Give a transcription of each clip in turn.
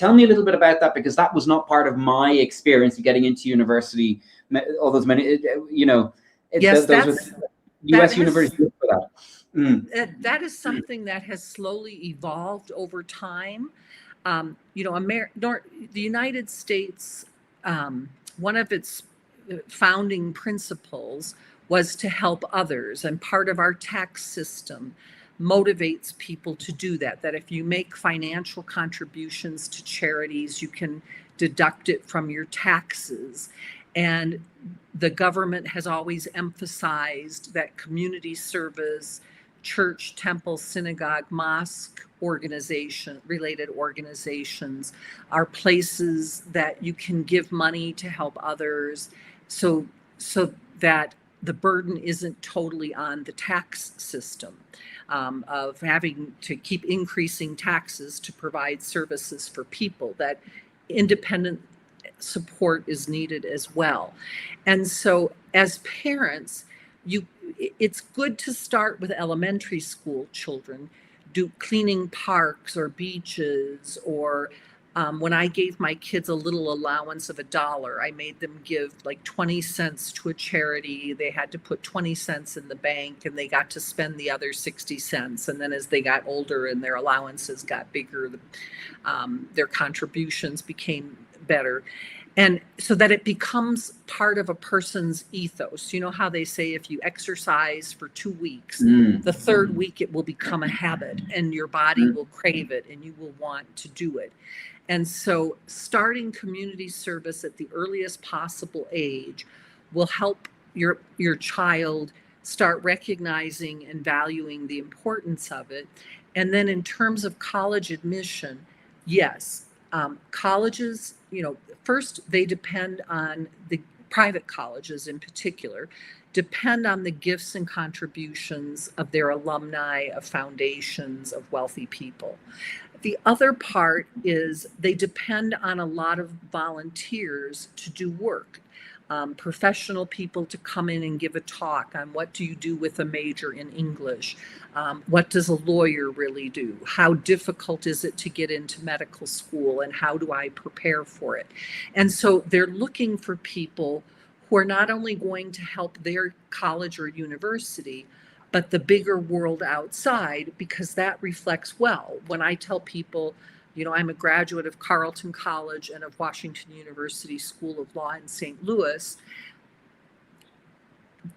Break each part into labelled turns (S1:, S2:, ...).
S1: Tell me a little bit about that, because that was not part of my experience of getting into university. All those many,
S2: Yes,
S1: those were U.S. universities for that.
S2: That is something that has slowly evolved over time. The United States, one of its founding principles was to help others, and part of our tax system motivates people to do that. That if you make financial contributions to charities, you can deduct it from your taxes. And the government has always emphasized that community service, church, temple, synagogue, mosque related organizations are places that you can give money to help others, so that the burden isn't totally on the tax system, of having to keep increasing taxes to provide services for people. That independent support is needed as well. And so as parents, it's good to start with elementary school children, cleaning parks or beaches, or when I gave my kids a little allowance of $1, I made them give like 20 cents to a charity. They had to put 20 cents in the bank, and they got to spend the other 60 cents. And then as they got older and their allowances got bigger, their contributions became better. And so that it becomes part of a person's ethos. You know how they say if you exercise for 2 weeks, the third week it will become a habit, and your body will crave it and you will want to do it. And so starting community service at the earliest possible age will help your child start recognizing and valuing the importance of it. And then in terms of college admission, yes, colleges, first they depend on the private colleges in particular, depend on the gifts and contributions of their alumni, of foundations, of wealthy people. The other part is they depend on a lot of volunteers to do work. Professional people to come in and give a talk on what do you do with a major in English? What does a lawyer really do? How difficult is it to get into medical school, and how do I prepare for it? And so they're looking for people who are not only going to help their college or university, but the bigger world outside, because that reflects well. When I tell people, I'm a graduate of Carleton College and of Washington University School of Law in St. Louis,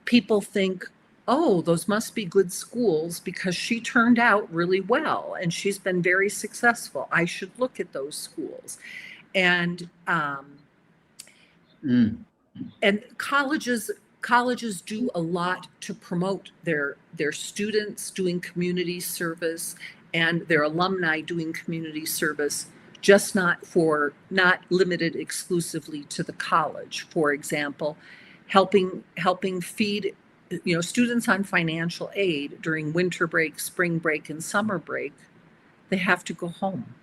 S2: people think, oh, those must be good schools because she turned out really well and she's been very successful. I should look at those schools. And and colleges do a lot to promote their students doing community service and their alumni doing community service, just not limited exclusively to the college. For example, helping feed students on financial aid during winter break, spring break, and summer break. They have to go home.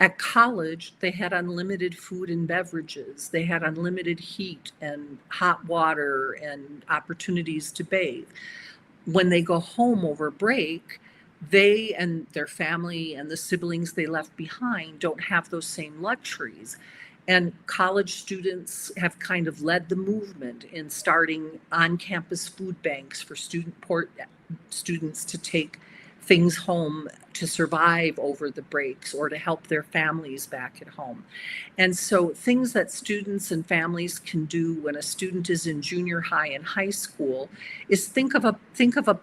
S2: At college, they had unlimited food and beverages. They had unlimited heat and hot water and opportunities to bathe. When they go home over break, they and their family and the siblings they left behind don't have those same luxuries. And college students have kind of led the movement in starting on-campus food banks for students to take things home to survive over the breaks or to help their families back at home. And so things that students and families can do when a student is in junior high and high school is think of a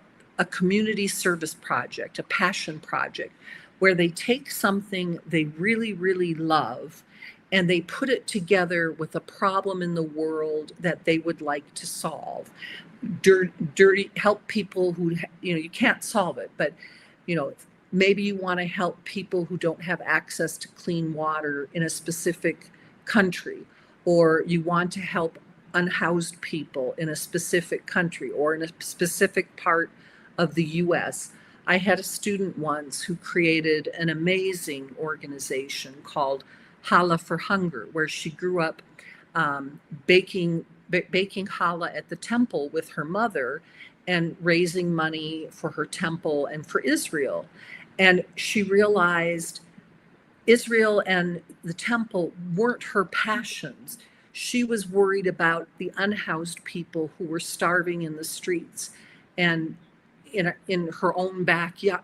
S2: community service project, a passion project, where they take something they really, really love and they put it together with a problem in the world that they would like to solve. Help people who, you can't solve it, but, maybe you want to help people who don't have access to clean water in a specific country, or you want to help unhoused people in a specific country or in a specific part of the US. I had a student once who created an amazing organization called Challah for Hunger, where she grew up baking challah at the temple with her mother and raising money for her temple and for Israel. And she realized Israel and the temple weren't her passions. She was worried about the unhoused people who were starving in the streets and in her own backyard,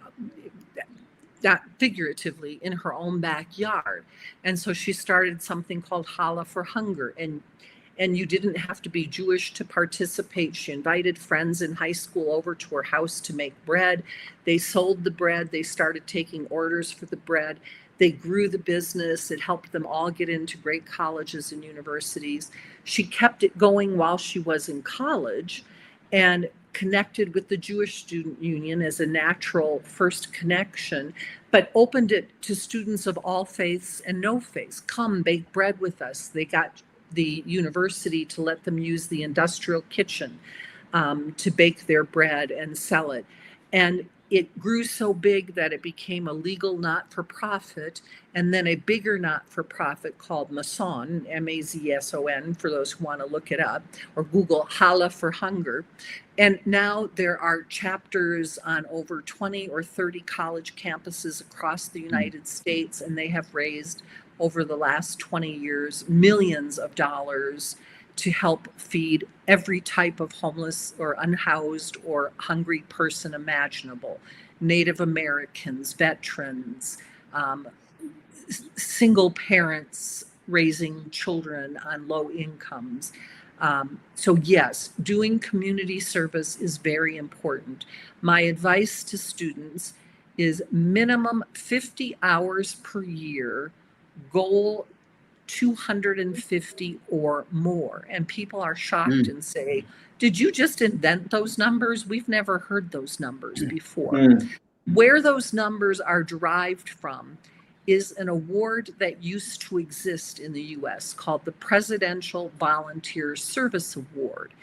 S2: not figuratively, in her own backyard. And so she started something called Challah for Hunger. And you didn't have to be Jewish to participate. She invited friends in high school over to her house to make bread. They sold the bread. They started taking orders for the bread. They grew the business. It helped them all get into great colleges and universities. She kept it going while she was in college and connected with the Jewish Student Union as a natural first connection, but opened it to students of all faiths and no faiths. Come bake bread with us. They got the university to let them use the industrial kitchen to bake their bread and sell it. And it grew so big that it became a legal not-for-profit, and then a bigger not-for-profit called Mason, M-A-Z-S-O-N, for those who want to look it up, or Google Challah for Hunger. And now there are chapters on over 20 or 30 college campuses across the United States, and they have raised over the last 20 years millions of dollars to help feed every type of homeless or unhoused or hungry person imaginable. Native Americans, veterans, single parents raising children on low incomes. So yes, doing community service is very important. My advice to students is minimum 50 hours per year, goal 250 or more. And people are shocked and say, did you just invent those numbers? We've never heard those numbers before. Where those numbers are derived from is an award that used to exist in the US called the Presidential Volunteer Service Award.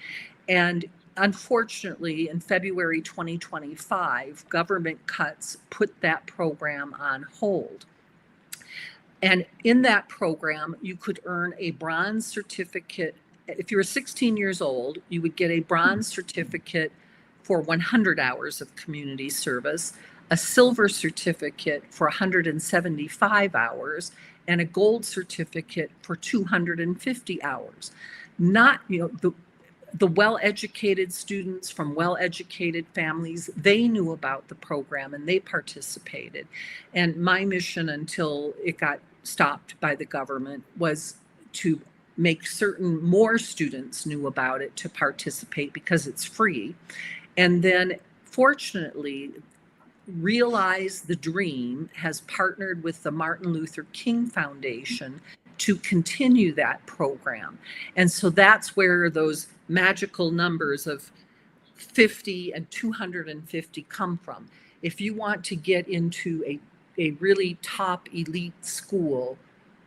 S2: And unfortunately, in February 2025, government cuts put that program on hold. And in that program, you could earn a bronze certificate. If you were 16 years old, you would get a bronze certificate for 100 hours of community service, a silver certificate for 175 hours, and a gold certificate for 250 hours. Not, the well-educated students from well-educated families, they knew about the program and they participated. And my mission, until it got stopped by the government, was to make certain more students knew about it to participate because it's free. And then fortunately, Realize the Dream has partnered with the Martin Luther King Foundation to continue that program. And so that's where those magical numbers of 50 and 250 come from. If you want to get into a really top elite school,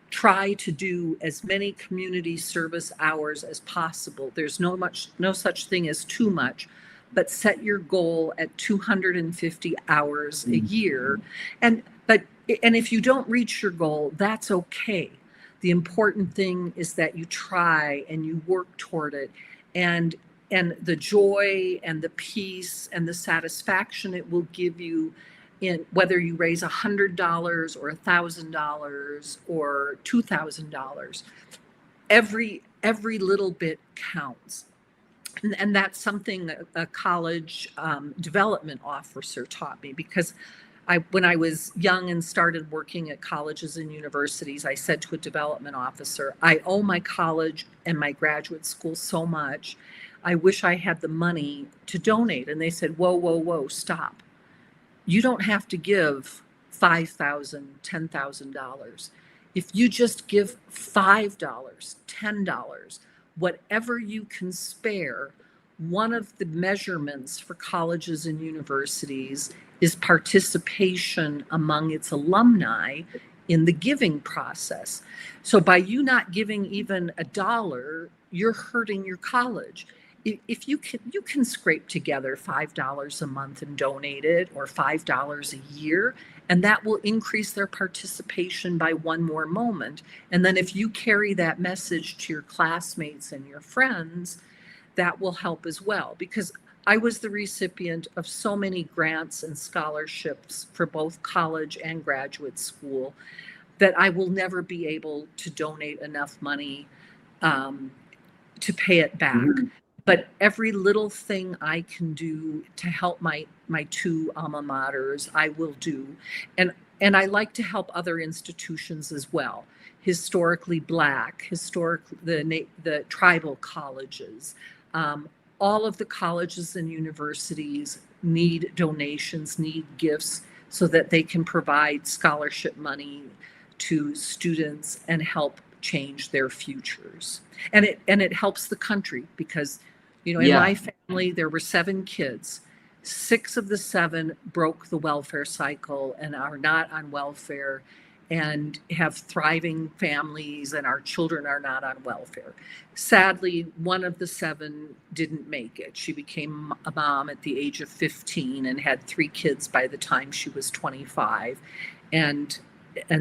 S2: try to do as many community service hours as possible. There's no such thing as too much, but set your goal at 250 hours a year. And if you don't reach your goal, that's okay. The important thing is that you try and you work toward it, and the joy and the peace and the satisfaction it will give you, in whether you raise $100 or $1,000 or $2,000, every little bit counts. And that's something a college development officer taught me, because when I was young and started working at colleges and universities, I said to a development officer, I owe my college and my graduate school so much. I wish I had the money to donate. And they said, whoa, stop. You don't have to give $5,000, $10,000. If you just give $5, $10, whatever you can spare, one of the measurements for colleges and universities is participation among its alumni in the giving process. So by you not giving even $1, you're hurting your college. If you can scrape together $5 a month and donate it, or $5 a year, and that will increase their participation by one more moment. And then if you carry that message to your classmates and your friends, that will help as well. Because I was the recipient of so many grants and scholarships for both college and graduate school. that I will never be able to donate enough money um, to pay it back.
S1: Mhm.
S2: But every little thing I can do to help my two alma maters, I will do. And I like to help other institutions as well. Historically Black, the tribal colleges, um, all of the colleges and universities need donations, need gifts so that they can provide scholarship money to students and help change their futures. And it helps the country because, in
S1: Yeah.
S2: my family there were 7 kids. 6 of the 7 broke the welfare cycle and are not on welfare and have thriving families, and our children are not on welfare. Sadly, one of the 7 didn't make it. She became a mom at the age of 15 and had 3 kids by the time she was 25. And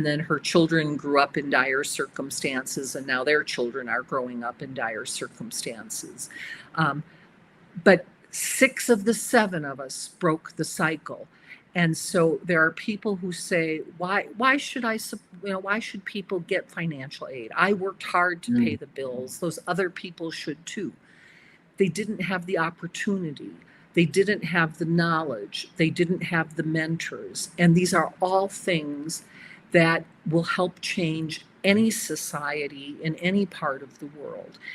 S2: then her children grew up in dire circumstances, and now their children are growing up in dire circumstances. But 6 of the 7 of us broke the cycle. And so there are people who say, why should people get financial aid? I worked hard to pay
S1: Mm.
S2: the bills. Those other people should too. They didn't have the opportunity. They didn't have the knowledge. They didn't have the mentors. And these are all things that will help change any society in any part of the world.